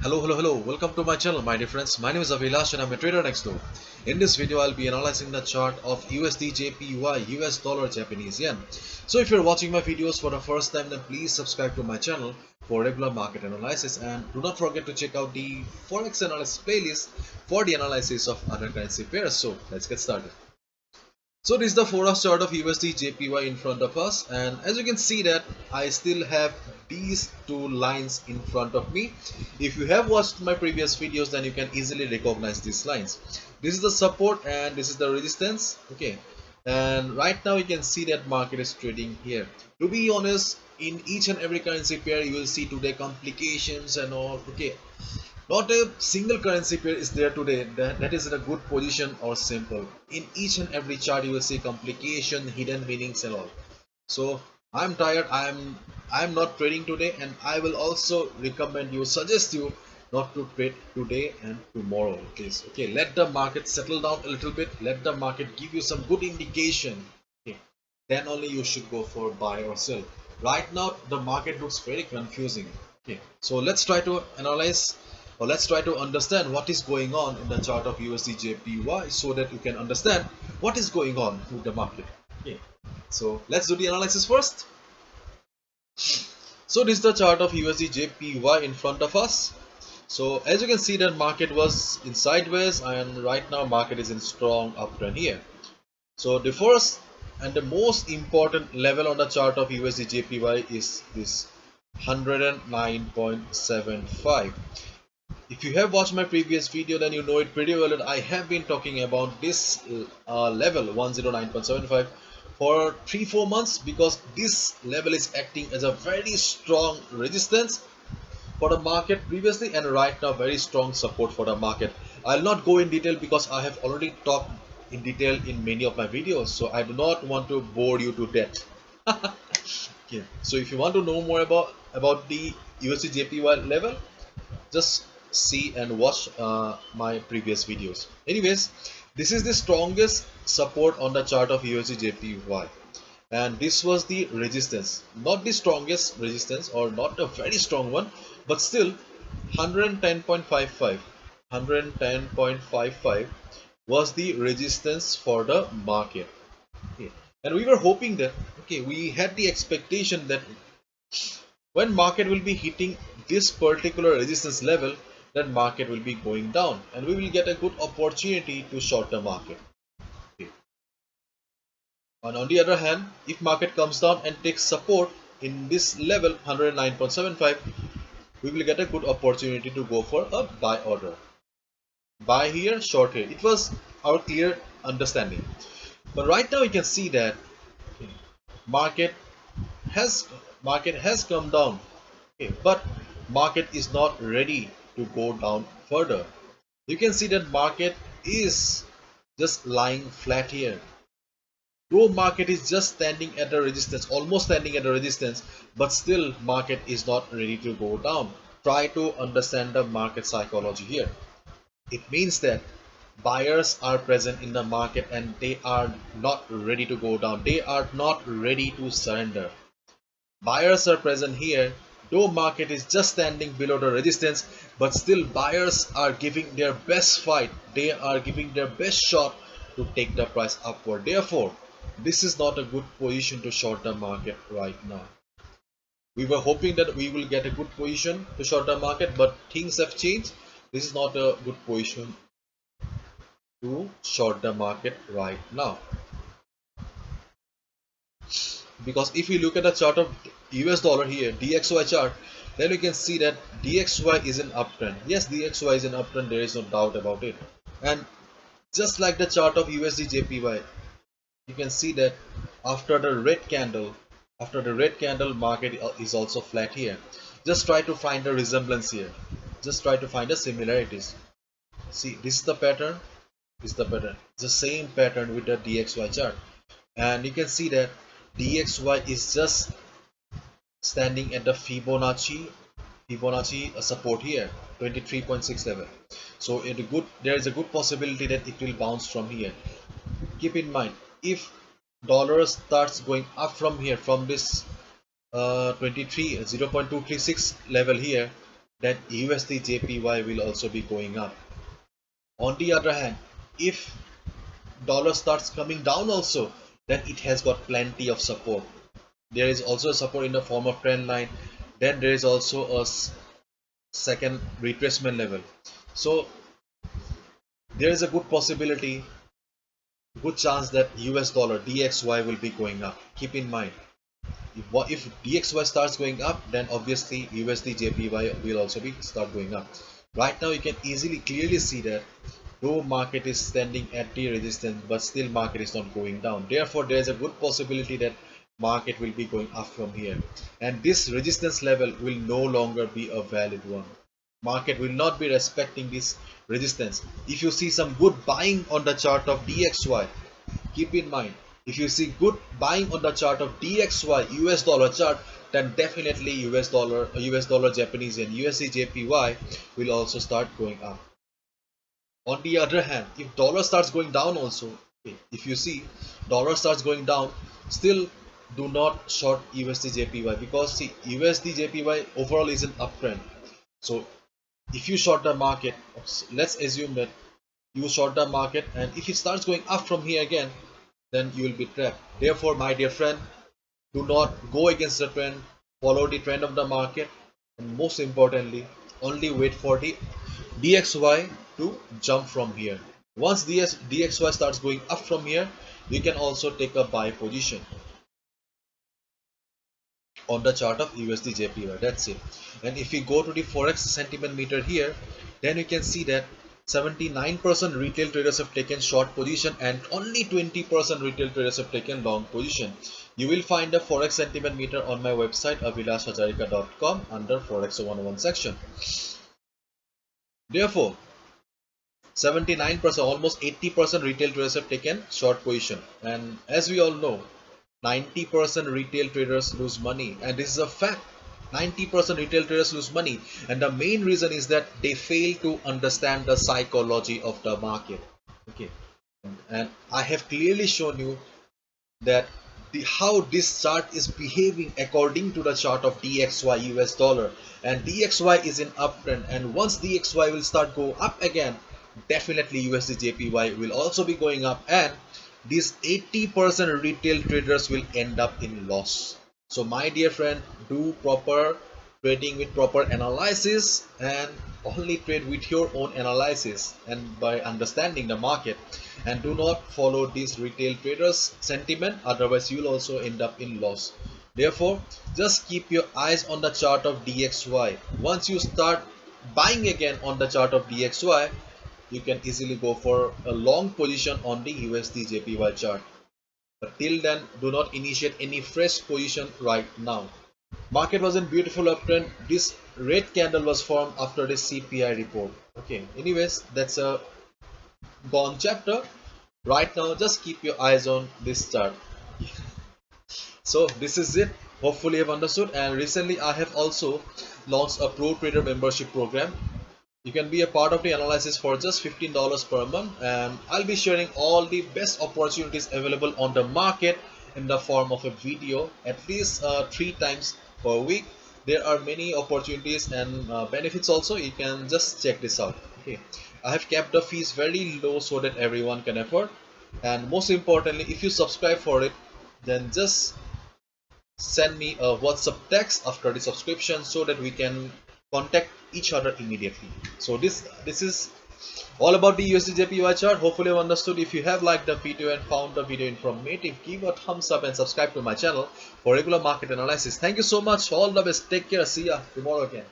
Hello. Welcome to my channel, my dear friends. My name is Avilash and I'm a trader next door. In this video, I'll be analyzing the chart of USDJPY, US dollar Japanese yen. So if you're watching my videos for the first time, then please subscribe to my channel for regular market analysis, and do not forget to check out the Forex analysis playlist for the analysis of other currency pairs. So let's get started. So this is the Forex chart of USD JPY in front of us, and as you can see that I still have these two lines in front of me. If you have watched my previous videos, then you can easily recognize these lines. This is the support and this is the resistance. Okay, and right now you can see that market is trading here. To be honest, in each and every currency pair you will see today complications and all. Okay, not a single currency pair is there today that is in a good position or simple. In each and every chart you will see complication, hidden meanings and all. So I'm tired. I'm not trading today, and I will also recommend you, suggest you not to trade today and tomorrow, please. Okay, let the market settle down a little bit. Let the market give you some good indication. Okay, then only you should go for buy or sell. Right now the market looks very confusing. Okay, so let's try to analyze, or let's try to understand what is going on in the chart of USDJPY, so that you can understand what is going on with the market. Okay, so let's do the analysis first. So this is the chart of USDJPY in front of us. So as you can see, that market was in sideways, and right now market is in strong uptrend here. So the first and the most important level on the chart of USDJPY is this 109.75. If you have watched my previous video, then you know it pretty well that I have been talking about this level 109.75 for 3-4 months, because this level is acting as a very strong resistance for the market previously, and right now very strong support for the market. I'll not go in detail because I have already talked in detail in many of my videos, so I do not want to bore you to death. Okay, so if you want to know more about the USDJPY level, just see and watch my previous videos. Anyways, this is the strongest support on the chart of USDJPY, and this was the resistance, not the strongest resistance or not a very strong one, but still 110.55 was the resistance for the market. Okay, and we were hoping that, okay, we had the expectation that when market will be hitting this particular resistance level, then market will be going down and we will get a good opportunity to short the market. Okay. And on the other hand, if market comes down and takes support in this level 109.75, we will get a good opportunity to go for a buy order. Buy here, short here. It was our clear understanding. But right now you can see that, okay, market has come down. Okay, but market is not ready to go down further. You can see that market is just lying flat here. Though market is just standing at a resistance, almost standing at a resistance, but still market is not ready to go down. Try to understand the market psychology here. It means that buyers are present in the market and they are not ready to go down. They are not ready to surrender. Buyers are present here, though market is just standing below the resistance, but still buyers are giving their best fight. They are giving their best shot to take the price upward. Therefore, this is not a good position to short the market right now. We were hoping that we will get a good position to short the market, but things have changed. This is not a good position to short the market right now. Because if you look at the chart of US dollar here, DXY chart, then you can see that DXY is an uptrend. Yes, DXY is an uptrend, there is no doubt about it. And just like the chart of USD JPY, you can see that after the red candle, market is also flat here. Just try to find a resemblance here. Just try to find the similarities. See, this is the pattern. This is the pattern. It's the same pattern with the DXY chart, and you can see that DXY is just standing at the Fibonacci support here, 23.67. So there is a good possibility that it will bounce from here. Keep in mind, if dollar starts going up from here, from this 0.236 level here, then USD JPY will also be going up. On the other hand, if dollar starts coming down also, then it has got plenty of support. There is also support in the form of trend line. Then there is also a second retracement level. So there is a good possibility, good chance that US dollar DXY will be going up. Keep in mind, if DXY starts going up, then obviously USD JPY will also be start going up. Right now you can easily clearly see that though market is standing at the resistance, but still market is not going down. Therefore there is a good possibility that market will be going up from here, and this resistance level will no longer be a valid one. Market will not be respecting this resistance. If you see some good buying on the chart of DXY, keep in mind, if you see good buying on the chart of DXY US dollar chart, then definitely US dollar Japanese and USD JPY will also start going up. On the other hand, if dollar starts going down also, okay, if you see dollar starts going down, still do not short USD JPY, because see USD JPY overall is an uptrend. So if you short the market, let's assume that you short the market, and if it starts going up from here again, then you will be trapped. Therefore, my dear friend, do not go against the trend, follow the trend of the market, and most importantly, only wait for the DXY to jump from here. Once DXY starts going up from here, you can also take a buy position on the chart of USD JPY. That's it. And if we go to the Forex sentiment meter here, then you can see that 79% retail traders have taken short position and only 20% retail traders have taken long position. You will find the Forex sentiment meter on my website abhilashajarika.com under Forex 101 section. Therefore, 79%, almost 80% retail traders have taken short position, and as we all know, 90% retail traders lose money, and this is a fact. 90% retail traders lose money, and the main reason is that they fail to understand the psychology of the market. Okay, and I have clearly shown you that how this chart is behaving according to the chart of DXY US dollar, and DXY is in uptrend, and once DXY will start go up again, definitely USD JPY will also be going up, and these 80% retail traders will end up in loss. So my dear friend, do proper trading with proper analysis, and only trade with your own analysis and by understanding the market, and do not follow these retail traders sentiment, otherwise you will also end up in loss. Therefore, just keep your eyes on the chart of DXY. Once you start buying again on the chart of DXY, you can easily go for a long position on the USD JPY chart. But till then, do not initiate any fresh position right now. Market was in beautiful uptrend. This red candle was formed after the CPI report. Okay, anyways, that's a gone chapter. Right now, just keep your eyes on this chart. So this is it. Hopefully you have understood, and recently I have also launched a pro trader membership program. You can be a part of the analysis for just $15 per month, and I'll be sharing all the best opportunities available on the market in the form of a video at least 3 times per week. There are many opportunities and benefits also. You can just check this out. Okay, I have kept the fees very low so that everyone can afford, and most importantly, if you subscribe for it, then just send me a WhatsApp text after the subscription so that we can contact each other immediately. So this is all about the USD JPY chart. Hopefully you understood. If you have liked the video and found the video informative, give a thumbs up and subscribe to my channel for regular market analysis. Thank you so much. All the best. Take care. See ya tomorrow again.